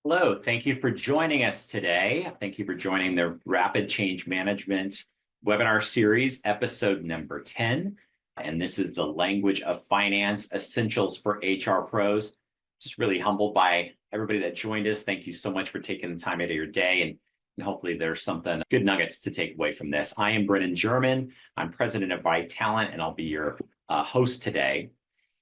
Hello, thank you for joining us today. Thank you for joining the Rapid Change Management webinar series, episode number 10. And this is the Language of Finance Essentials for HR Pros. Just really humbled by everybody that joined us. Thank you so much for taking the time out of your day. And hopefully there's something good nuggets to take away from this. I am Brenan German. I'm president of Right Talent, and I'll be your host today.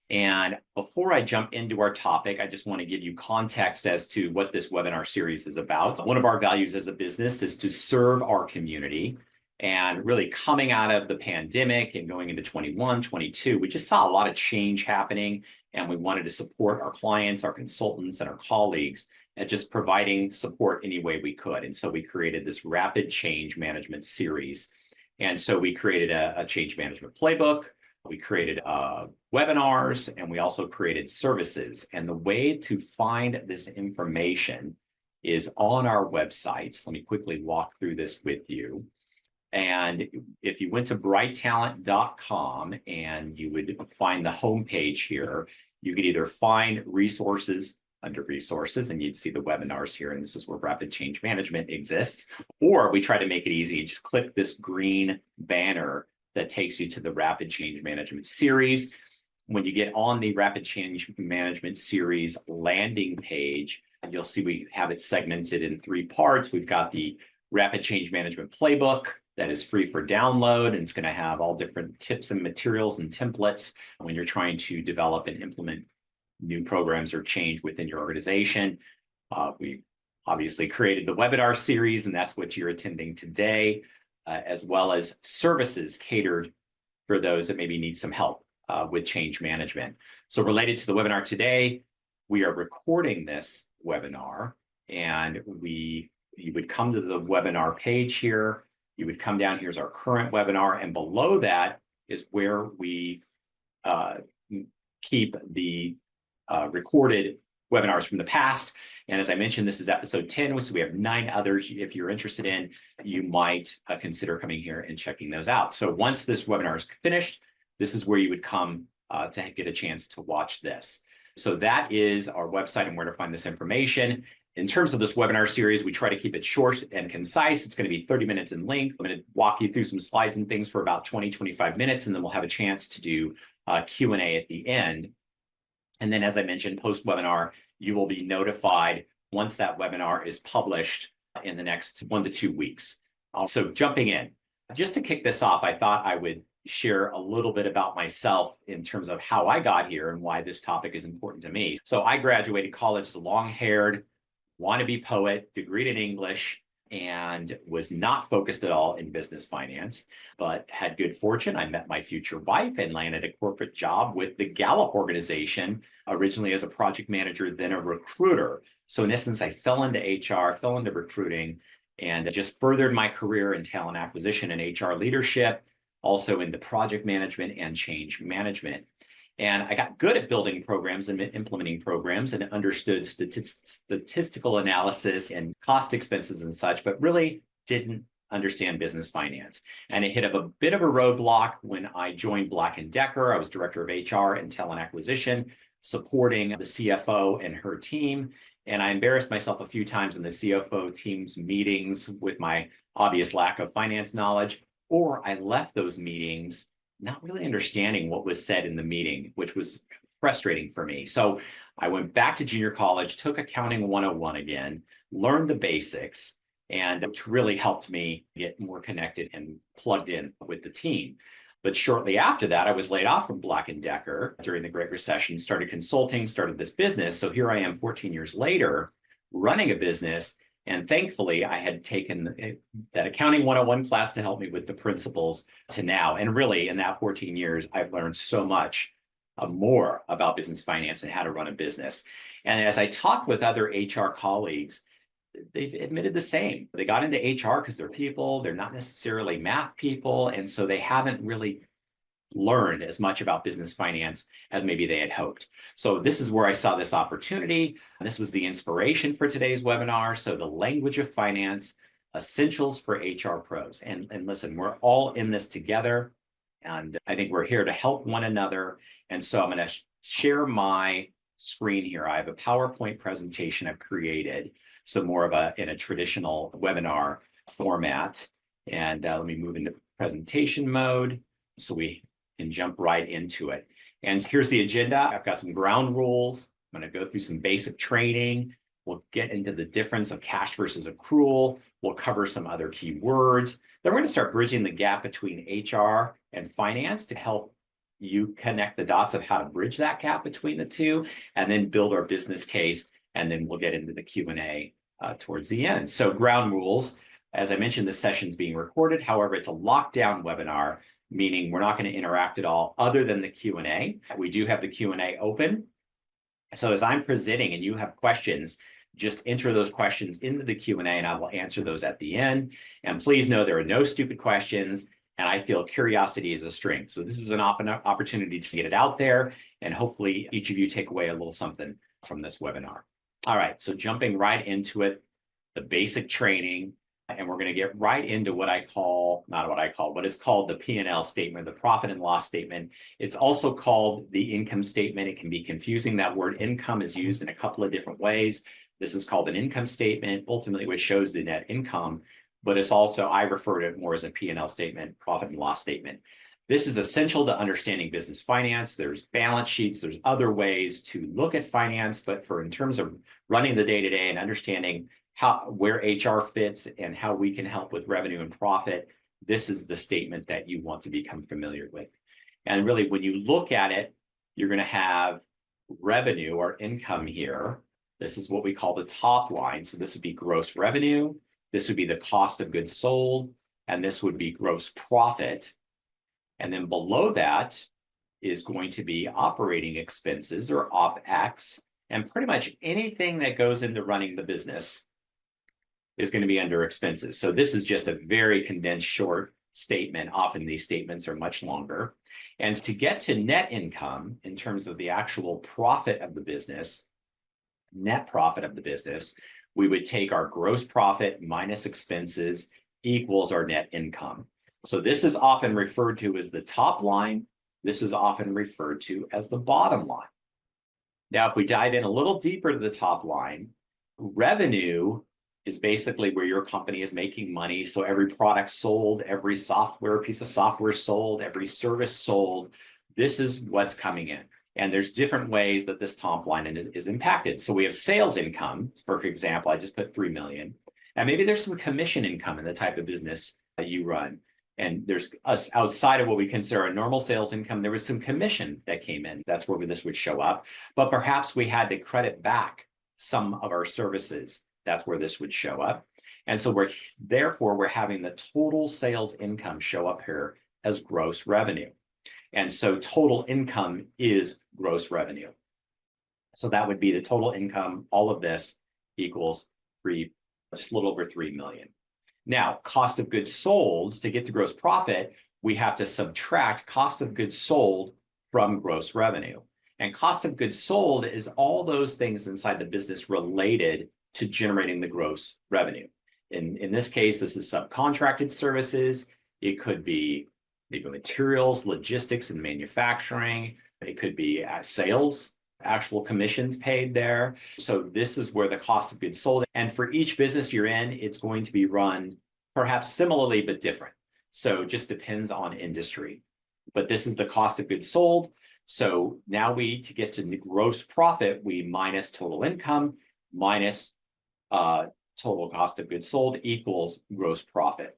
And before I jump into our topic, I just want to give you context as to what this webinar series is about. One of our values as a business is to serve our community. And really coming out of the pandemic and going into 21, 22, we just saw a lot of change happening. And we wanted to support our clients, our consultants, and our colleagues at just providing support any way we could. And so we created this Rapid Change Management series. And so we created a change management playbook. We created webinars, and we also created services. And the way to find this information is on our websites. Let me quickly walk through this with you. And if you went to brighttalent.com and you would find the homepage here, you could either find resources under resources, and you'd see the webinars here, and this is where Rapid Change Management exists. Or we try to make it easy and just click this green banner that takes you to the Rapid Change Management series. When you get on the Rapid Change Management series landing page, you'll see we have it segmented in 3 parts. We've got the Rapid Change Management Playbook that is free for download, and it's going to have all different tips and materials and templates when you're trying to develop and implement new programs or change within your organization. We obviously created the webinar series, and that's what you're attending today. As well as services catered for those that maybe need some help with change management. So related to the webinar today, we are recording this webinar, and you would come to the webinar page here. You would come down, here's our current webinar, and below that is where we keep the recorded webinars from the past. And as I mentioned, this is episode 10, so we have 9 others. If you're interested in, you might consider coming here and checking those out. So once this webinar is finished, this is where you would come to get a chance to watch this. So that is our website and where to find this information. In terms of this webinar series, we try to keep it short and concise. It's going to be 30 minutes in length. I'm going to walk you through some slides and things for about 20, 25 minutes, and then we'll have a chance to do Q&A at the end. And then, as I mentioned, post-webinar, you will be notified once that webinar is published in the next 1 to 2 weeks. So jumping in, just to kick this off, I thought I would share a little bit about myself in terms of how I got here and why this topic is important to me. So I graduated college as a long-haired, wannabe poet, degreed in English, and was not focused at all in business finance, but had good fortune. I met my future wife and landed a corporate job with the Gallup organization, originally as a project manager, then a recruiter. So in essence, I fell into HR, fell into recruiting, and just furthered my career in talent acquisition and HR leadership, also into project management and change management. And I got good at building programs and implementing programs and understood statistical analysis and cost expenses and such, but really didn't understand business finance. And it hit a bit of a roadblock when I joined Black & Decker. I was director of HR and talent acquisition, supporting the CFO and her team. And I embarrassed myself a few times in the CFO team's meetings with my obvious lack of finance knowledge, or I left those meetings not really understanding what was said in the meeting, which was frustrating for me. So I went back to junior college, took Accounting 101 again, learned the basics, and which really helped me get more connected and plugged in with the team. But shortly after that, I was laid off from Black & Decker during the Great Recession, started consulting, started this business. So here I am 14 years later, running a business. And thankfully, I had taken that Accounting 101 class to help me with the principles to now. And really, in that 14 years, I've learned so much more about business finance and how to run a business. And as I talked with other HR colleagues, they've admitted the same. They got into HR because they're people, they're not necessarily math people. And so they haven't really learned as much about business finance as maybe they had hoped. So this is where I saw this opportunity. This was the inspiration for today's webinar. So the language of finance, essentials for HR pros. And listen, we're all in this together. And I think we're here to help one another. And so I'm going to share my screen here, I have a PowerPoint presentation I've created. So more of in a traditional webinar format. And let me move into presentation mode so we can jump right into it. And here's the agenda. I've got some ground rules. I'm going to go through some basic training. We'll get into the difference of cash versus accrual. We'll cover some other key words. Then we're going to start bridging the gap between HR and finance to help you connect the dots of how to bridge that gap between the two, and then build our business case. And then we'll get into the Q&A towards the end. So ground rules, as I mentioned, this session's being recorded. However, it's a lockdown webinar, meaning we're not going to interact at all other than the Q&A. We do have the Q&A open. So as I'm presenting and you have questions, just enter those questions into the Q&A and I will answer those at the end. And please know there are no stupid questions, and I feel curiosity is a strength. So this is an opportunity to get it out there, and hopefully each of you take away a little something from this webinar. All right, so jumping right into it, the basic training, and we're going to get right into what is called the P&L statement, the profit and loss statement. It's also called the income statement. It can be confusing. That word income is used in a couple of different ways. This is called an income statement, ultimately, which shows the net income, but it's also, I refer to it more as a P&L statement, profit and loss statement. This is essential to understanding business finance. There's balance sheets, there's other ways to look at finance, but in terms of running the day-to-day and understanding where HR fits and how we can help with revenue and profit, this is the statement that you want to become familiar with. And really, when you look at it, you're going to have revenue or income here. This is what we call the top line. So this would be gross revenue. This would be the cost of goods sold, and this would be gross profit. And then below that is going to be operating expenses or OpEx, and pretty much anything that goes into running the business is going to be under expenses. So this is just a very condensed short statement. Often these statements are much longer. And to get to net income in terms of the actual profit of the business, net profit of the business, we would take our gross profit minus expenses equals our net income. So this is often referred to as the top line. This is often referred to as the bottom line. Now, if we dive in a little deeper to the top line, revenue is basically where your company is making money. So every product sold, every piece of software sold, every service sold, this is what's coming in. And there's different ways that this top line is impacted. So we have sales income. For example, I just put 3 million. And maybe there's some commission income in the type of business that you run. And there's us outside of what we consider a normal sales income, there was some commission that came in. That's where this would show up. But perhaps we had to credit back some of our services. That's where this would show up. And so we're having the total sales income show up here as gross revenue. And so total income is gross revenue. So that would be the total income. All of this equals just a little over 3 million. Now, cost of goods sold, to get to gross profit, we have to subtract cost of goods sold from gross revenue. And cost of goods sold is all those things inside the business related to generating the gross revenue. In this case, this is subcontracted services. It could be maybe materials, logistics, and manufacturing. It could be sales, actual commissions paid there. So this is where the cost of goods sold. And for each business you're in, it's going to be run perhaps similarly, but different. So it just depends on industry. But this is the cost of goods sold. So now to get to the gross profit, we minus total income minus total cost of goods sold equals gross profit.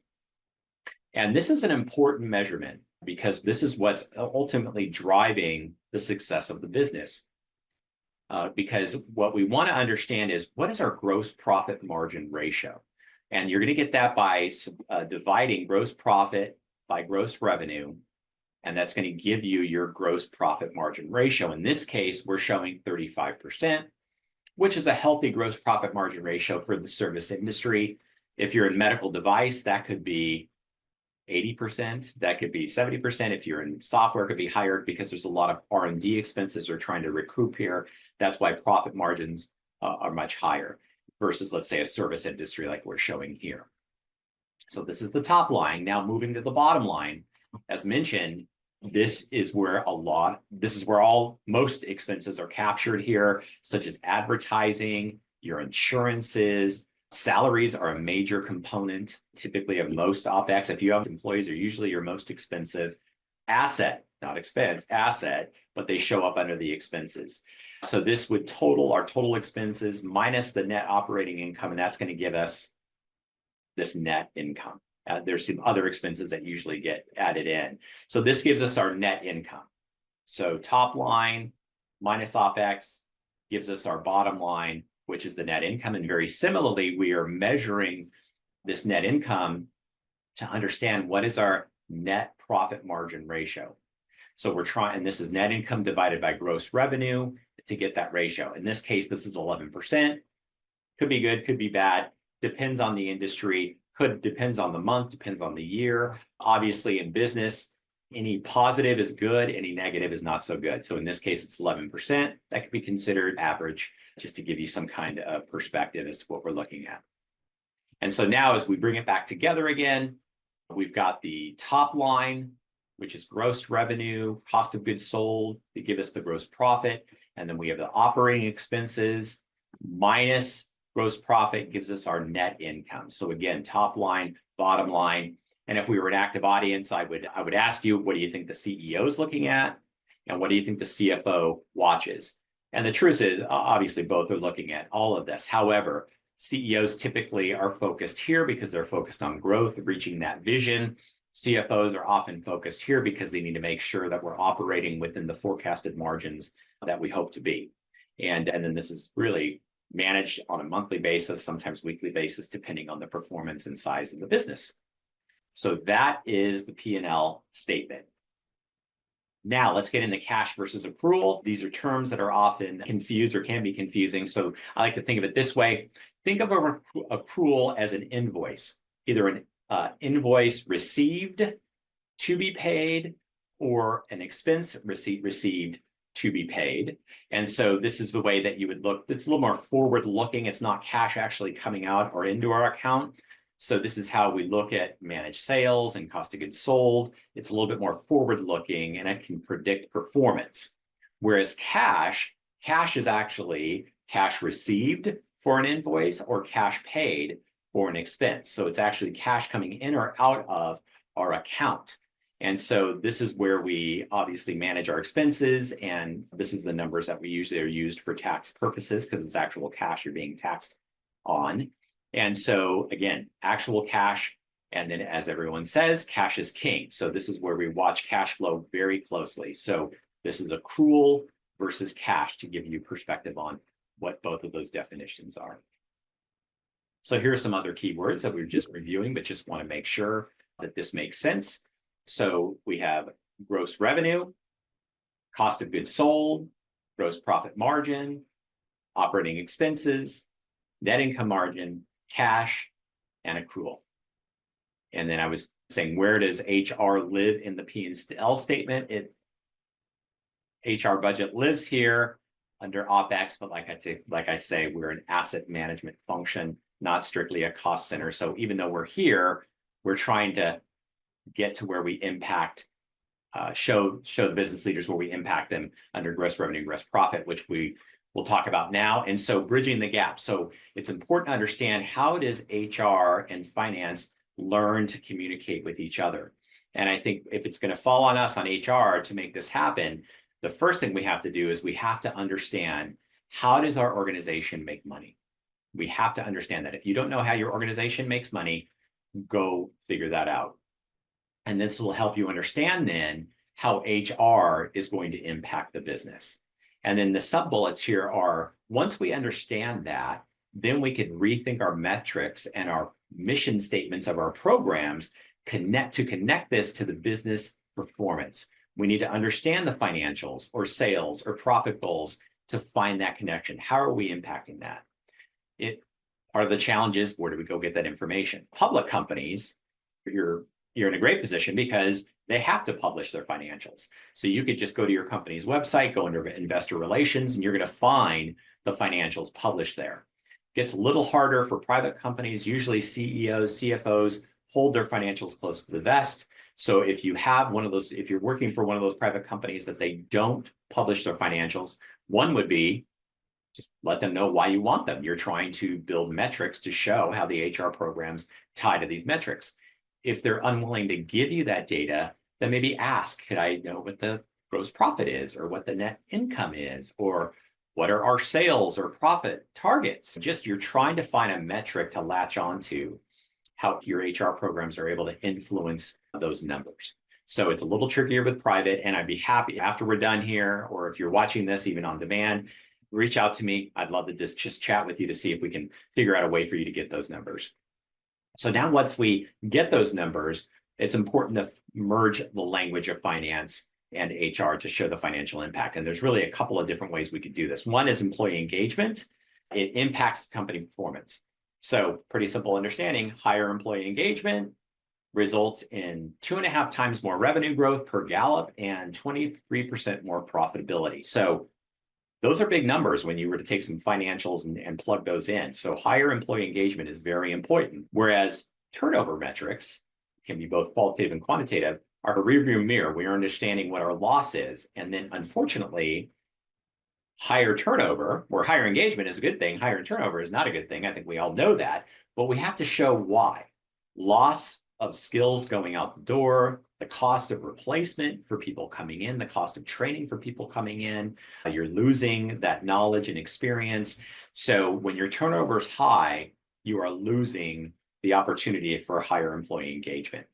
And this is an important measurement because this is what's ultimately driving the success of the business. Because what we want to understand is, what is our gross profit margin ratio? And you're going to get that by dividing gross profit by gross revenue. And that's going to give you your gross profit margin ratio. In this case, we're showing 35%, which is a healthy gross profit margin ratio for the service industry. If you're in medical device, that could be 80%, that could be 70%. If you're in software, it could be higher because there's a lot of R&D expenses we're trying to recoup here. That's why profit margins are much higher versus, let's say, a service industry like we're showing here. So this is the top line. Now moving to the bottom line, as mentioned, This is where most expenses are captured here, such as advertising, your insurances. Salaries are a major component, typically, of most OpEx. If you have employees, are usually your most expensive asset, not expense, asset, but they show up under the expenses. So this would total our total expenses minus the net operating income, and that's going to give us this net income. There's some other expenses that usually get added in. So this gives us our net income. So top line minus OpEx gives us our bottom line, which is the net income. And very similarly, we are measuring this net income to understand what is our net profit margin ratio. So we're trying, and this is net income divided by gross revenue to get that ratio. In this case, this is 11%. Could be good, could be bad, depends on the industry, depends on the month, depends on the year. Obviously, in business, any positive is good, any negative is not so good. So in this case, it's 11%. That could be considered average, just to give you some kind of perspective as to what we're looking at. And so now as we bring it back together again, we've got the top line, which is gross revenue, cost of goods sold, to give us the gross profit. And then we have the operating expenses minus gross profit gives us our net income. So again, top line, bottom line. And if we were an active audience, I would ask you, what do you think the CEO is looking at? And what do you think the CFO watches? And the truth is, obviously, both are looking at all of this. However, CEOs typically are focused here because they're focused on growth, reaching that vision. CFOs are often focused here because they need to make sure that we're operating within the forecasted margins that we hope to be. And then this is really managed on a monthly basis, sometimes weekly basis, depending on the performance and size of the business. So that is the P&L statement. Now let's get into cash versus accrual. These are terms that are often confused or can be confusing. So I like to think of it this way. Think of an accrual as an invoice, either an invoice received to be paid or an expense received to be paid. And so this is the way that you would look. It's a little more forward looking. It's not cash actually coming out or into our account. So this is how we look at managed sales and cost of goods sold. It's a little bit more forward looking and it can predict performance. Whereas cash is actually cash received for an invoice or cash paid for an expense. So it's actually cash coming in or out of our account. And so this is where we obviously manage our expenses. And this is the numbers that we usually are used for tax purposes because it's actual cash you're being taxed on. And so again, actual cash. And then as everyone says, cash is king. So this is where we watch cash flow very closely. So this is accrual versus cash to give you perspective on what both of those definitions are. So here are some other keywords that we're just reviewing, but just want to make sure that this makes sense. So we have gross revenue, cost of goods sold, gross profit margin, operating expenses, net income margin, cash, and accrual. And then I was saying, where does HR live in the P&L statement? HR budget lives here under OpEx, but like I say, we're an asset management function, not strictly a cost center. So even though we're here, we're trying to get to where we impact, show the business leaders where we impact them under gross revenue, gross profit, which we'll talk about now. And so bridging the gap. So it's important to understand, how does HR and finance learn to communicate with each other? And I think if it's going to fall on us, on HR, to make this happen, the first thing we have to do is we have to understand, how does our organization make money? We have to understand that. If you don't know how your organization makes money, go figure that out. And this will help you understand then how HR is going to impact the business. And then the sub bullets here are, once we understand that, then we can rethink our metrics and our mission statements of our programs, connect this to the business performance. We need to understand the financials or sales or profit goals to find that connection. How are we impacting that? Part of the challenge is, where do we go get that information? Public companies, you're in a great position because they have to publish their financials. So you could just go to your company's website, go into investor relations, and you're going to find the financials published there. It gets a little harder for private companies. Usually CEOs, CFOs hold their financials close to the vest. So if you have one of those, if you're working for one of those private companies that they don't publish their financials, one would be just let them know why you want them. You're trying to build metrics to show how the HR programs tie to these metrics. If they're unwilling to give you that data, then maybe ask, could I know what the gross profit is, or what the net income is, or what are our sales or profit targets? Just you're trying to find a metric to latch onto how your HR programs are able to influence those numbers. So it's a little trickier with private, and I'd be happy after we're done here, or if you're watching this even on demand, reach out to me. I'd love to just chat with you to see if we can figure out a way for you to get those numbers. So now once we get those numbers, it's important to merge the language of finance and HR to show the financial impact. And there's really a couple of different ways we could do this. One is employee engagement. It impacts company performance. So pretty simple understanding, higher employee engagement results in 2.5 times more revenue growth per Gallup and 23% more profitability. So those are big numbers when you were to take some financials and plug those in. So higher employee engagement is very important. Whereas turnover metrics can be both qualitative and quantitative, are a rearview mirror. We are understanding what our loss is. And then unfortunately, higher turnover or higher engagement is a good thing. Higher turnover is not a good thing. I think we all know that, but we have to show why. Loss of skills going out the door, the cost of replacement for people coming in, the cost of training for people coming in, you're losing that knowledge and experience. So when your turnover is high, you are losing the opportunity for higher employee engagement.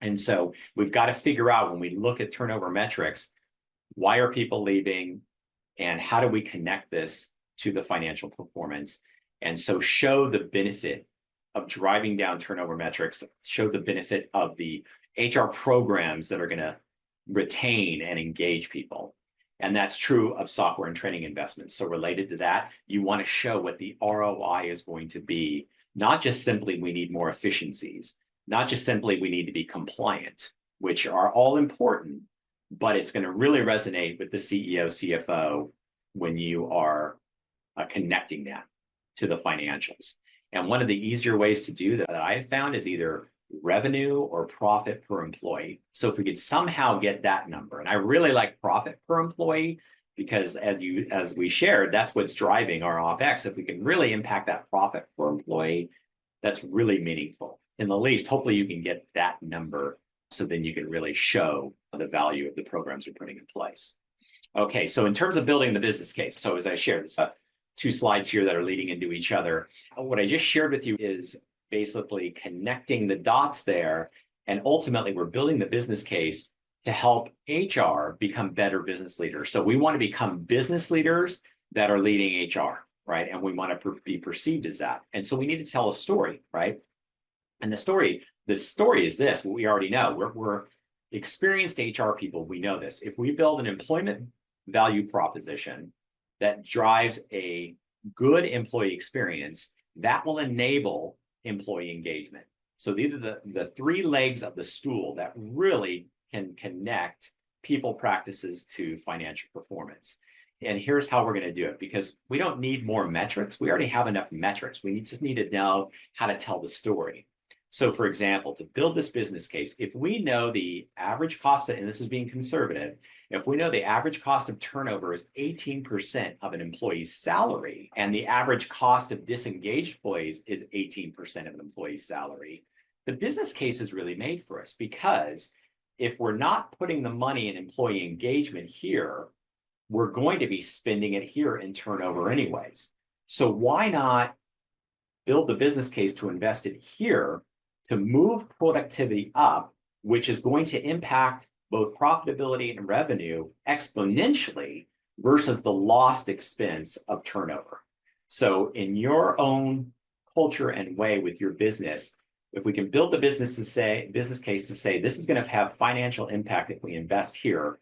And so we've got to figure out, when we look at turnover metrics, why are people leaving and how do we connect this to the financial performance? And so show the benefit of driving down turnover metrics, show the benefit of the HR programs that are going to retain and engage people. And that's true of software and training investments. So related to that, you want to show what the ROI is going to be, not just simply we need more efficiencies, not just simply we need to be compliant, which are all important, but it's going to really resonate with the CEO, CFO when you are connecting that to the financials. And one of the easier ways to do that I have found is either revenue or profit per employee. So if we could somehow get that number, and I really like profit per employee, because as we shared, that's what's driving our OpEx. If we can really impact that profit per employee, that's really meaningful. In the least, hopefully you can get that number, so then you can really show the value of the programs you're putting in place. Okay, so in terms of building the business case, so as I shared, there's 2 slides here that are leading into each other. What I just shared with you is basically connecting the dots there, and ultimately we're building the business case to help HR become better business leaders. So we want to become business leaders that are leading HR, right? And we want to be perceived as that. And so we need to tell a story, right? And the story is this: what we already know. We're experienced HR people. We know this. If we build an employment value proposition that drives a good employee experience, that will enable employee engagement. So these are the 3 legs of the stool that really can connect people practices to financial performance. And here's how we're going to do it, because we don't need more metrics. We already have enough metrics. We just need to know how to tell the story. So for example, to build this business case, if we know the average cost of, and this is being conservative, if we know the average cost of turnover is 18% of an employee's salary, and the average cost of disengaged employees is 18% of an employee's salary, the business case is really made for us, because if we're not putting the money in employee engagement here, we're going to be spending it here in turnover anyways. So why not build the business case to invest it here to move productivity up, which is going to impact both profitability and revenue exponentially versus the lost expense of turnover. So in your own culture and way with your business, if we can build the business case to say this is going to have financial impact if we invest here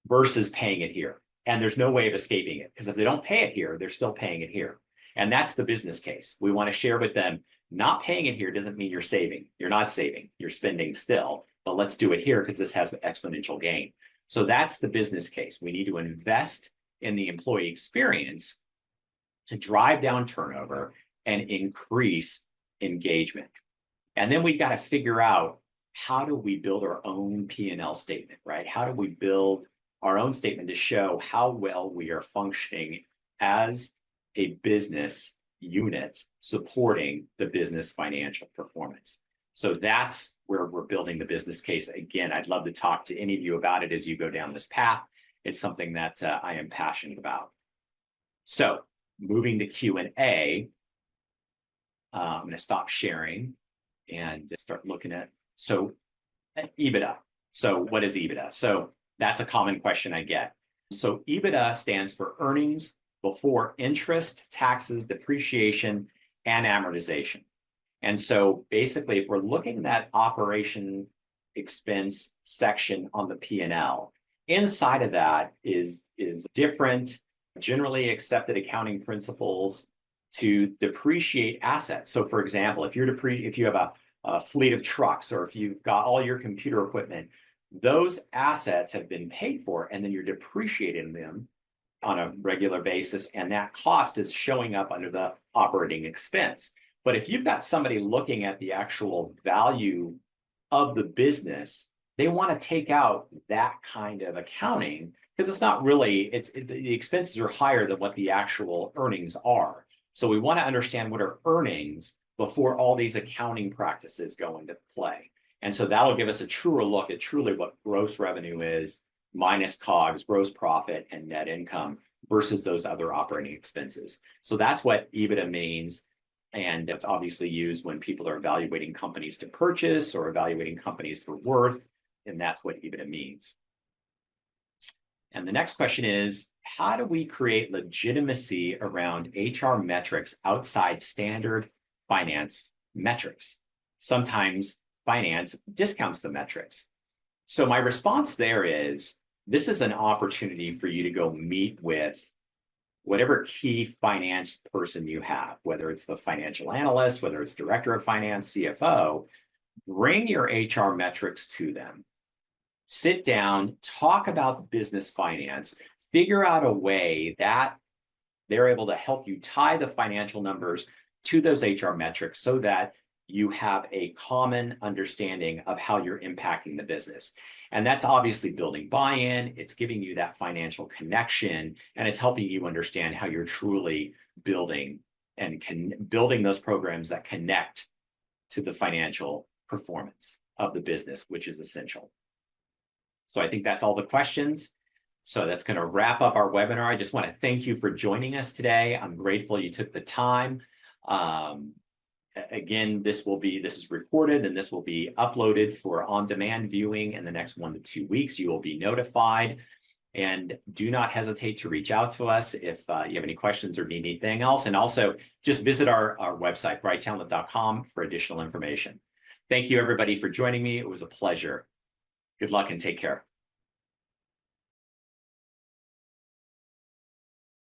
versus paying it here. And there's no way of escaping it, because if they don't pay it here, they're still paying it here. And that's the business case. We want to share with them, not paying it here doesn't mean you're saving. You're not saving, you're spending still, but let's do it here because this has exponential gain. So that's the business case. We need to invest in the employee experience to drive down turnover and increase engagement. And then we've got to figure out, how do we build our own P&L statement, right? How do we build our own statement to show how well we are functioning as a business unit supporting the business financial performance? So that's where we're building the business case. Again, I'd love to talk to any of you about it as you go down this path. It's something that I am passionate about. So moving to Q&A, I'm going to stop sharing and start looking at, so EBITDA. So what is EBITDA? So that's a common question I get. So EBITDA stands for earnings before interest, taxes, depreciation, and amortization. And so basically, if we're looking at that operation expense section on the P&L, inside of that is different generally accepted accounting principles to depreciate assets. So for example, if you have a fleet of trucks, or if you've got all your computer equipment, those assets have been paid for, and then you're depreciating them on a regular basis, and that cost is showing up under the operating expense. But if you've got somebody looking at the actual value of the business, they want to take out that kind of accounting, because it's not really, the expenses are higher than what the actual earnings are. So we want to understand what are earnings before all these accounting practices go into play. And so that'll give us a truer look at truly what gross revenue is minus COGS, gross profit, and net income versus those other operating expenses. So that's what EBITDA means. And it's obviously used when people are evaluating companies to purchase or evaluating companies for worth. And that's what EBITDA means. And the next question is, how do we create legitimacy around HR metrics outside standard finance metrics? Sometimes finance discounts the metrics. So my response there is, this is an opportunity for you to go meet with whatever key finance person you have, whether it's the financial analyst, whether it's director of finance, CFO, bring your HR metrics to them. Sit down, talk about business finance, figure out a way that they're able to help you tie the financial numbers to those HR metrics so that you have a common understanding of how you're impacting the business. And that's obviously building buy-in, it's giving you that financial connection, and it's helping you understand how you're truly building building those programs that connect to the financial performance of the business, which is essential. So I think that's all the questions. So that's going to wrap up our webinar. I just want to thank you for joining us today. I'm grateful you took the time. Again, this is recorded, and this will be uploaded for on-demand viewing in the next 1 to 2 weeks. You will be notified, and do not hesitate to reach out to us if you have any questions or need anything else. And also just visit our website, brighttalent.com, for additional information. Thank you, everybody, for joining me. It was a pleasure. Good luck and take care.